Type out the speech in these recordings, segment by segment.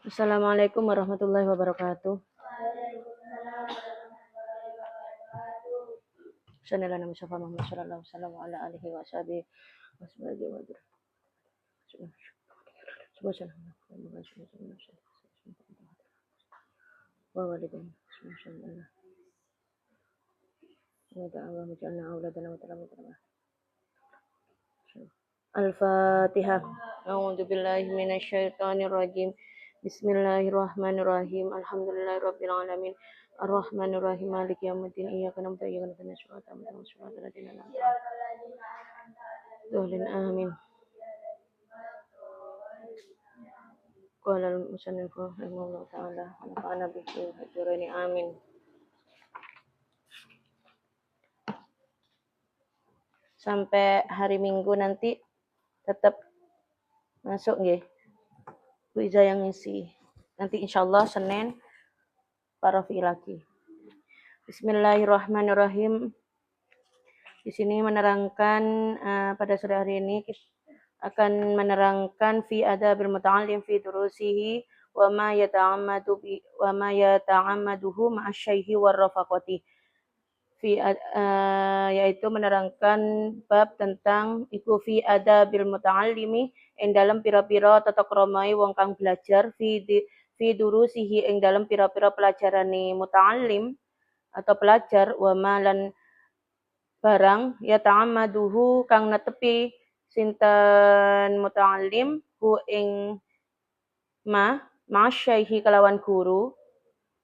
Assalamualaikum warahmatullahi wabarakatuh. Sanela nama Mustafa Muhammad sallallahu alaihi wasallam wa ala alihi wa sahbihi wa wa walidain. Al-Fatihah. A'udzu billahi minasyaitonir rajim. Bismillahirrahmanirrahim. Alhamdulillahirabbil alamin. Ar-Rahmanir Rahim. Maliki yaumiddin. Iyyaka na'budu wa iyyaka nasta'in. Amin. Qala al-musannif rahimahullah ta'ala wa nafa'ana bihi wa ajrani amin. Sampai hari Minggu nanti tetap masuk nggih. Bu Iza yang ngisi. Nanti insyaallah Senin parafi lagi. Bismillahirrahmanirrahim. Di sini menerangkan pada sore hari ini akan menerangkan fi adabil muta'allim fi durusihi wa ma yata'ammaduhu ma'asy-syaikhi war rafaqati. Yaitu menerangkan bab tentang iku fi adabil muta'allimi ing dalam pira-pira tata kramae wong kang belajar fi durusihi ing dalam pira-pira pelajarane muta'allim atau pelajar wa malan barang ya ta'ammaduhu kang netepi sinten muta'allim hu ing ma'asy-syaikhi kelawan guru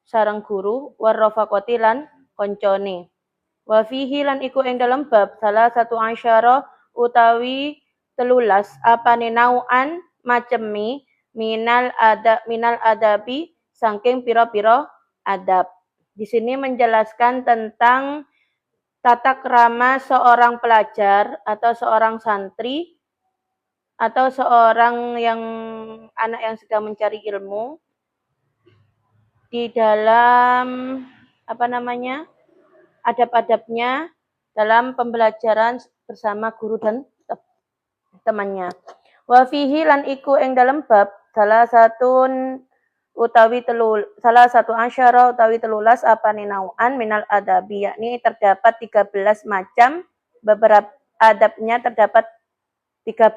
sareng guru war rafaqati lan koncone. Wa fihi lan iku ing dalam bab salah satu asyara utawi 13 apane nau'an macemi minal adabi saking pira-pira adab. Di sini menjelaskan tentang tata krama seorang pelajar atau seorang santri atau seorang anak yang sedang mencari ilmu di dalam adab-adabnya dalam pembelajaran bersama guru dan temannya. Wa fihi lan iku ing dalam bab salah satu asyara utawi 13 apane nau'an minal adabi, yakni terdapat 13 macam, beberapa adabnya terdapat 13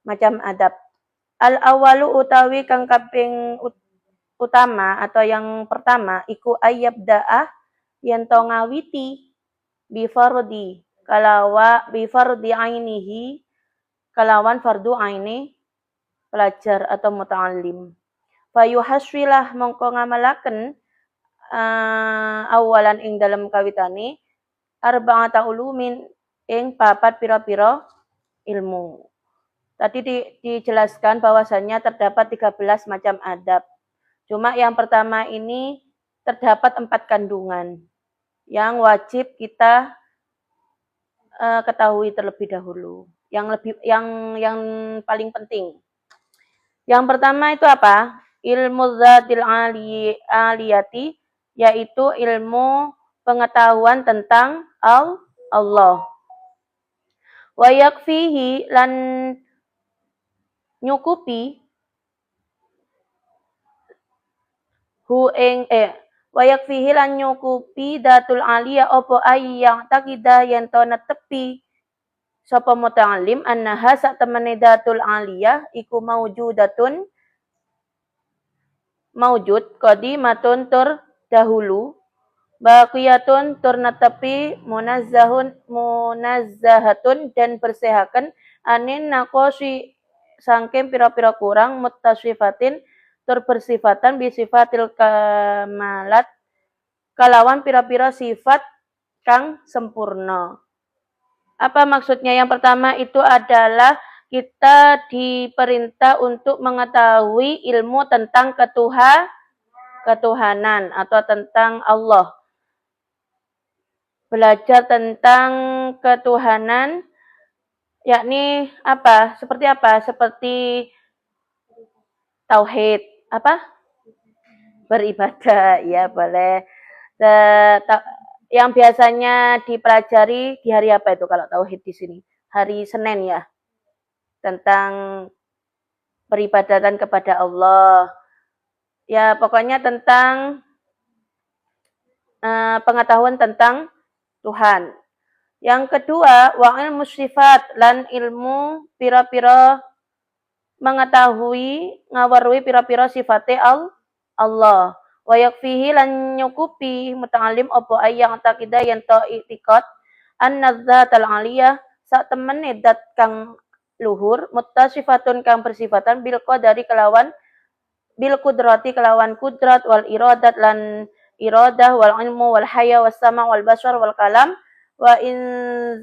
macam adab. Al awalu utawi kang kaping utama atau yang pertama iku ayyabda'ah yen to ngawiti bi fardi ainihi kalawan fardu aini pelajar atau muta'allim. Fayuhaswilah mongko ngamalaken awalan ing dalam kawitane arba'ata ulumin ing papat pira-pira ilmu. Tadi dijelaskan bahwasannya terdapat 13 macam adab. Cuma yang pertama ini terdapat 4 kandungan yang wajib kita ketahui terlebih dahulu. Yang paling penting. Yang pertama itu apa? Ilmu dzatil aliyati, yaitu ilmu pengetahuan tentang Allah. Wa yakfihi lan nyukupi wa yakfihi lan nyukupi datul aliyah opo ayyang takida yen to netepi sapa muta'allim annaha sak temene datul aliyah iku maujud qadimatun tur dahulu baqiyatun tur netepi munazzahatun dan bersehaken anin naqosi sangking pira-pira kurang mutaswifatin tur bersifatan bisifatil kamalat kalawan pira-pira sifat kang sempurna. Apa maksudnya? Yang pertama itu adalah kita diperintah untuk mengetahui ilmu tentang ketuhanan atau tentang Allah. Belajar tentang ketuhanan yakni apa? Seperti apa? Seperti tauhid. Apa? Beribadah, ya boleh. Yang biasanya dipelajari di hari apa itu kalau tauhid di sini? Hari Senin ya. Tentang peribadatan kepada Allah. Ya, pokoknya tentang pengetahuan tentang Tuhan. Yang kedua, wa ilmu sifat lan ilmu pira-pira mengetahui ngawarui pira-pira sifate Allah. Wa yakfihi lan nyukupi muta'alim apa ayang takida yen to i'tiqad an-nadzatal aliyah sak temene dat kang luhur muttasifatun kang bersifatan bil qadari kelawan bil kudrati kelawan kudrat wal iradat lan iradah wal ilmu wal haya was sama wal basar wal kalam wa in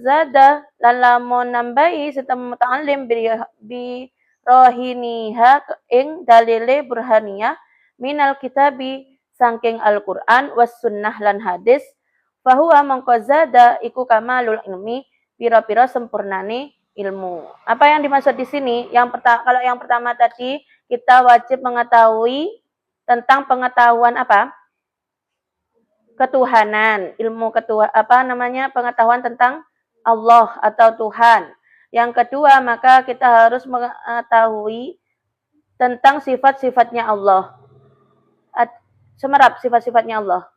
zada lan lamun nambahi setem muta'alim bi rohiniha ing dalile burhaniyah minal kitabi sangking Al-Qur'an was sunnah lan hadis fahuwa mangko zada iku kamalul ilmi pira-pira sempurnane ilmu. Apa yang dimaksud di sini? Kalau yang pertama tadi kita wajib mengetahui tentang pengetahuan apa? Ketuhanan, pengetahuan tentang Allah atau Tuhan. Yang kedua, maka kita harus mengetahui tentang sifat-sifatnya Allah. Semerap sifat-sifatnya Allah.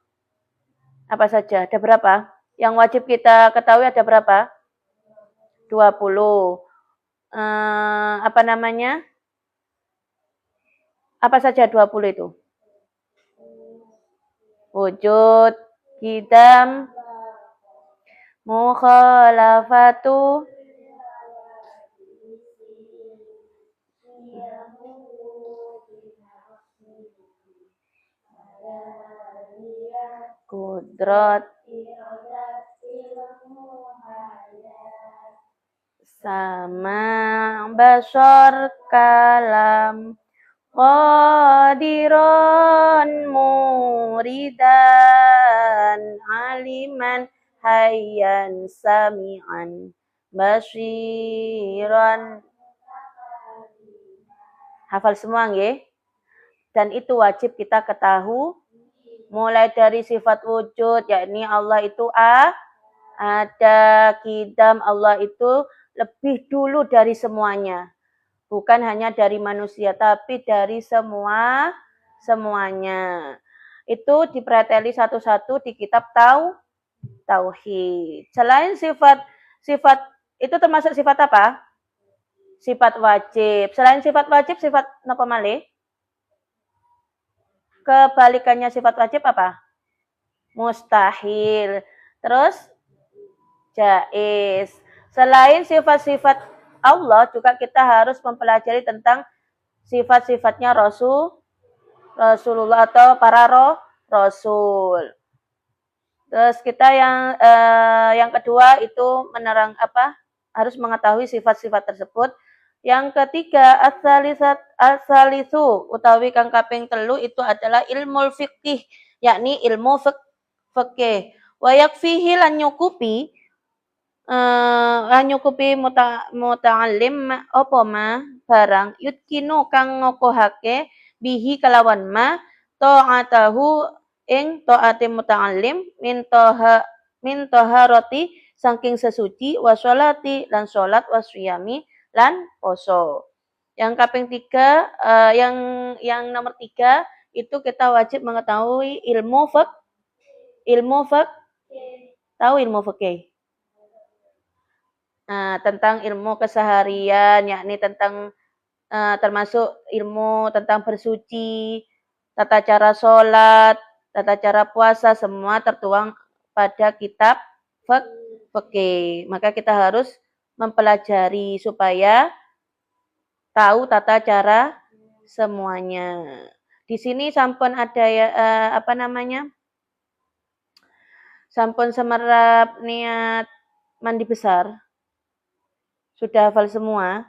Apa saja? Ada berapa? Yang wajib kita ketahui ada berapa? 20. Apa saja 20 itu? Wujud, qidam, mukhalafatu, kudrat, sama, basar, kalam, qadiron, muridan, aliman, hayyan, sami'an, basiran. Hafal semua nggih? Dan itu wajib kita ketahui mulai dari sifat wujud, yakni Allah itu ada, qidam Allah itu lebih dulu dari semuanya. Bukan hanya dari manusia, tapi dari semuanya. Itu dipreteli satu-satu di kitab Tauhid. Selain sifat itu termasuk sifat apa? Sifat wajib. Selain sifat wajib, sifat napa malih? Kebalikannya sifat wajib apa? Mustahil. Terus jaiz. Selain sifat-sifat Allah, juga kita harus mempelajari tentang sifat-sifatnya Rasulullah atau para Rasul. Terus kita yang kedua itu harus mengetahui sifat-sifat tersebut. Yang ketiga, as-salisu utawi kang kaping 3 itu adalah ilmu fikih, yakni ilmu fikih. Wa yakfihi lan nyukupi muta'allim apa ma barang yutkinu kang ngokohake bihi kelawan ma ta'atahu ing ta'ati muta'allim min taharati saking sesuci wa sholati lan sholat wa siyami lan poso. Yang kaping 3 yang nomor 3 itu kita wajib mengetahui ilmu tahu ilmu fikih. Tentang ilmu keseharian, yakni tentang termasuk ilmu tentang bersuci, tata cara sholat, tata cara puasa, semua tertuang pada kitab fikih. Maka kita harus mempelajari supaya tahu tata cara semuanya. Di sini sampun ada sampun semerap niat mandi besar. Sudah hafal semua?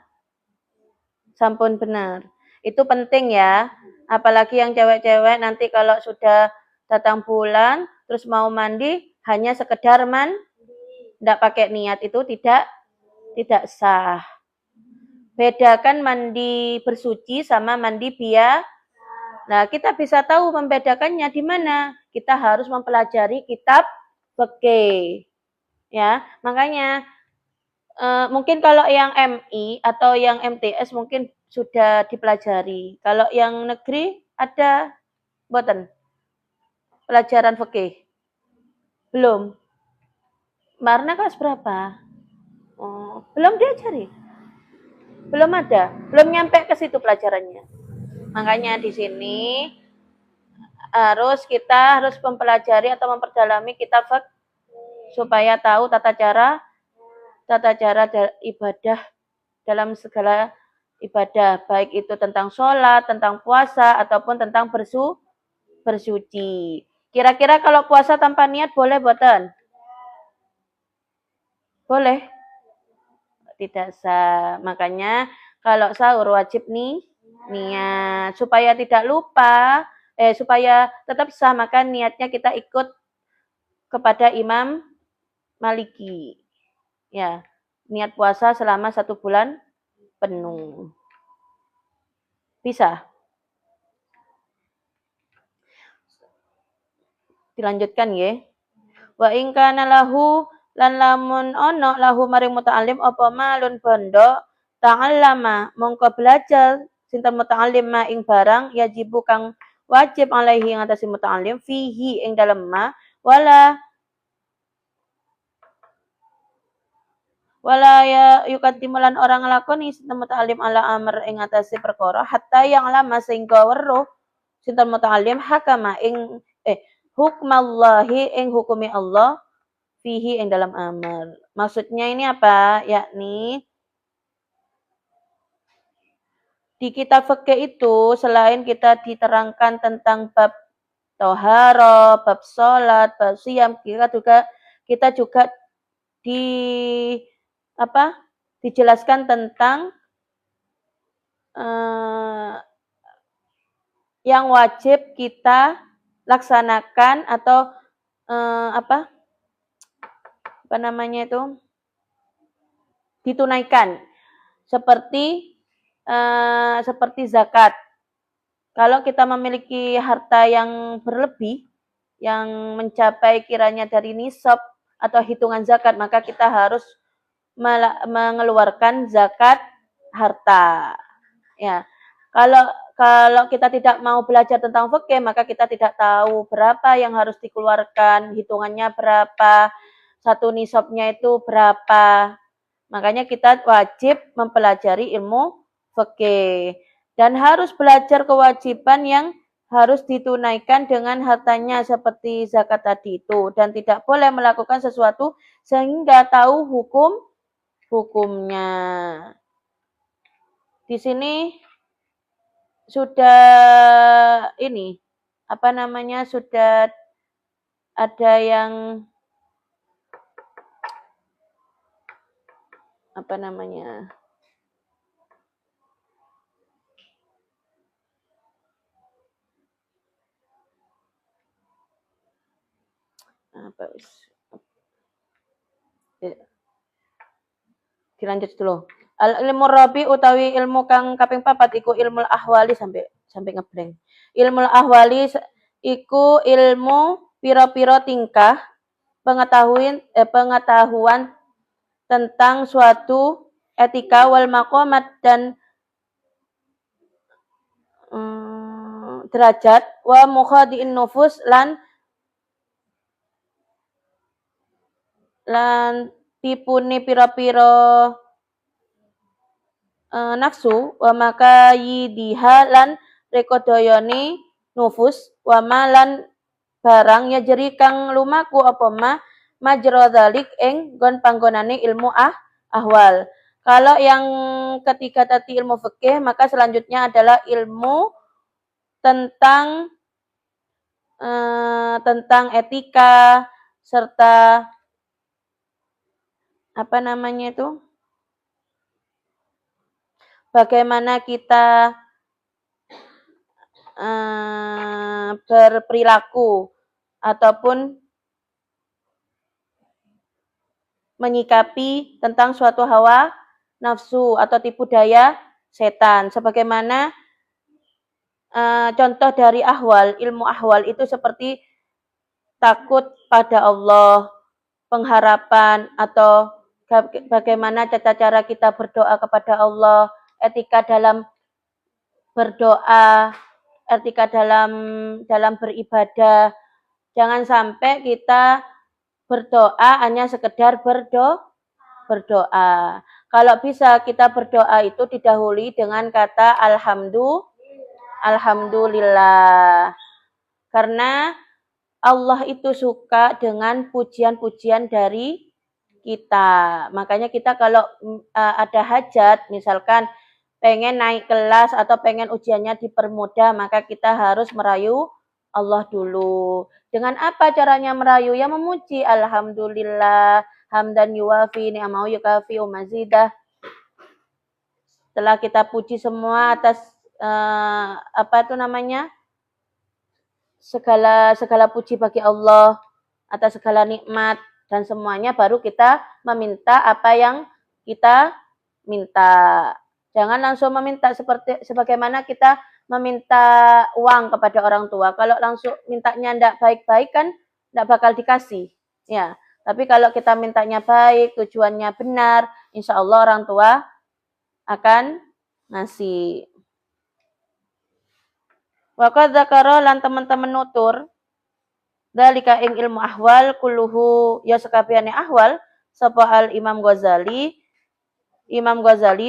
Sampun benar. Itu penting ya. Apalagi yang cewek-cewek nanti kalau sudah datang bulan terus mau mandi hanya sekedar tidak pakai niat itu tidak sah. Bedakan mandi bersuci sama mandi biasa. Nah, kita bisa tahu membedakannya di mana? Kita harus mempelajari kitab fikih. Ya, makanya mungkin kalau yang MI atau yang MTS mungkin sudah dipelajari. Kalau yang negeri ada Boten. Pelajaran fikih. Belum. Marna kelas berapa? Oh, belum diajari. Belum ada. Belum nyampe ke situ pelajarannya. Makanya di sini kita harus mempelajari atau memperdalami kitab fikih supaya tahu tata cara ibadah dalam segala ibadah, baik itu tentang sholat, tentang puasa, ataupun tentang bersuci. Kira-kira kalau puasa tanpa niat boleh boten? Boleh? Tidak sah. Makanya kalau sahur wajib nih niat supaya tidak lupa, supaya tetap sah, maka niatnya kita ikut kepada Imam Maliki. Ya, niat puasa selama 1 bulan penuh. Bisa? Dilanjutkan ya. Wa in kana lahu lan lamun ono lahu maring muta'allim apa malun bondo ta'allama mongko belajar sinten muta'allim ma ing barang yajibu kang wajib alaihi ing atase muta'allim fihi ing dalem ma wala ya yukaddimulan orang nglakoni sinten muta'allim ala amr ing atase perkara hatta yang lama sehingga weruh sinten muta'allim hakama ing hukmallahi ing hukumi Allah fihi ing dalam amar. Maksudnya ini apa? Yakni di kitab fikih itu selain kita diterangkan tentang bab toharo, bab sholat, bab siam, kita juga dijelaskan tentang yang wajib kita laksanakan atau ditunaikan seperti zakat. Kalau kita memiliki harta yang berlebih yang mencapai kiranya dari nisab atau hitungan zakat, maka kita harus mengeluarkan zakat harta. Ya. Kalau kita tidak mau belajar tentang fikih, maka kita tidak tahu berapa yang harus dikeluarkan, hitungannya berapa, satu nisabnya itu berapa. Makanya kita wajib mempelajari ilmu fikih dan harus belajar kewajiban yang harus ditunaikan dengan hartanya seperti zakat tadi itu dan tidak boleh melakukan sesuatu sehingga tahu hukumnya. Di sini sudah sudah ada yang dilanjut dulu. Ilmu rabi utawi ilmu kang kaping 4 iku ilmu ahwali sampai ngeblank. Ilmu ahwali iku ilmu pira-pira tingkah pengetahuan tentang suatu etika wal maqamat dan derajat wa mukhadi'in nufus lan tipune pira-pira nafsu wa makayidiha lan rekodayane nufus wa malan barang ya jeri kang lumaku apa majra dzalik ing nggon panggonane ilmu ahwal. Kalau yang ketiga tadi ilmu fikih, maka selanjutnya adalah ilmu tentang etika serta bagaimana kita berperilaku ataupun menyikapi tentang suatu hawa nafsu atau tipu daya setan. Sebagaimana contoh dari ilmu ahwal itu seperti takut pada Allah, pengharapan atau bagaimana tata cara kita berdoa kepada Allah, etika dalam berdoa, etika dalam beribadah. Jangan sampai kita berdoa hanya sekedar berdoa. Kalau bisa kita berdoa itu didahului dengan kata alhamdulillah. Karena Allah itu suka dengan pujian-pujian dari kita. Makanya kita kalau ada hajat, misalkan pengen naik kelas atau pengen ujiannya dipermudah, maka kita harus merayu Allah dulu. Dengan apa caranya merayu? Ya memuji alhamdulillah, hamdan yuwafi ni'amahu yukafi mazidah. Setelah kita puji semua atas segala puji bagi Allah atas segala nikmat dan semuanya, baru kita meminta apa yang kita minta. Jangan langsung meminta sebagaimana kita meminta uang kepada orang tua. Kalau langsung mintanya tidak baik-baik kan tidak bakal dikasih. Ya, tapi kalau kita mintanya baik, tujuannya benar, insya Allah orang tua akan ngasih. Waqad dzakara lan teman-teman nutur dalika ing ilmu ahwal kulluhu ya sekabehane ahwal sapa al Imam Ghazali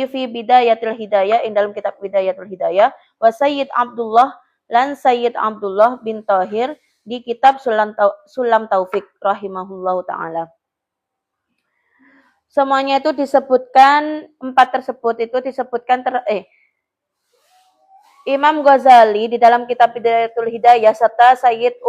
fi Bidayatul Hidayah ing dalam kitab Bidayatul Hidayah wa Sayyid Abdullah lan Sayyid Abdullah bin Tahir di kitab Sulam Taufik rahimahullahu taala. Semuanya itu disebutkan, empat tersebut itu disebutkan Imam Ghazali di dalam kitab Bidayatul Hidayah serta Sayyid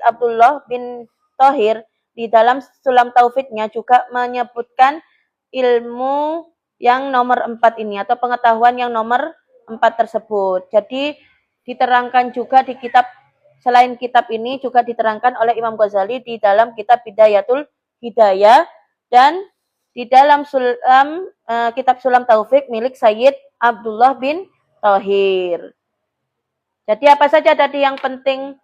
Abdullah bin Tahir di dalam Sulam Taufiknya juga menyebutkan ilmu yang nomor 4 ini atau pengetahuan yang nomor 4 tersebut. Jadi diterangkan juga di kitab, selain kitab ini juga diterangkan oleh Imam Ghazali di dalam kitab Bidayatul Hidayah dan di dalam kitab Sulam Taufik milik Sayyid Abdullah bin Tahir. Jadi apa saja tadi yang penting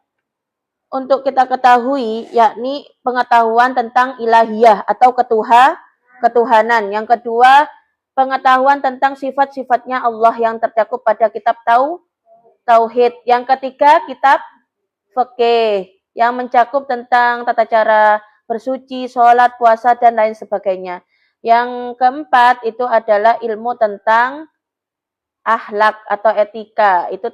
untuk kita ketahui, yakni pengetahuan tentang ilahiyah atau ketuhanan. Yang kedua, pengetahuan tentang sifat-sifatnya Allah yang tercakup pada kitab Tauhid. Yang ketiga, kitab Fikih yang mencakup tentang tata cara bersuci, sholat, puasa, dan lain sebagainya. Yang keempat, itu adalah ilmu tentang akhlak atau etika. Itu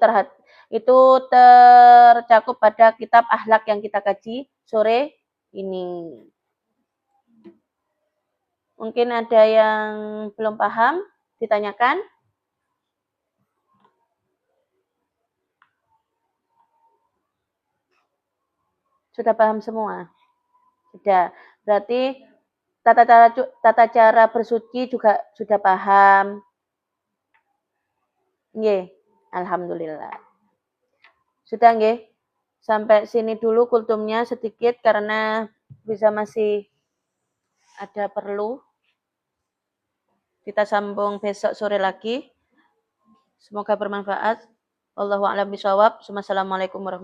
tercakup pada kitab akhlak yang kita kaji sore ini. Mungkin ada yang belum paham, ditanyakan. Sudah paham semua? Sudah. Berarti tata cara bersuci juga sudah paham. Nggih, alhamdulillah. Sudah nggih? Sampai sini dulu kultumnya sedikit karena bisa masih ada perlu. Kita sambung besok sore lagi. Semoga bermanfaat. Wallahu a'lam bishawab. Wassalamualaikum warahmatullahi wabarakatuh.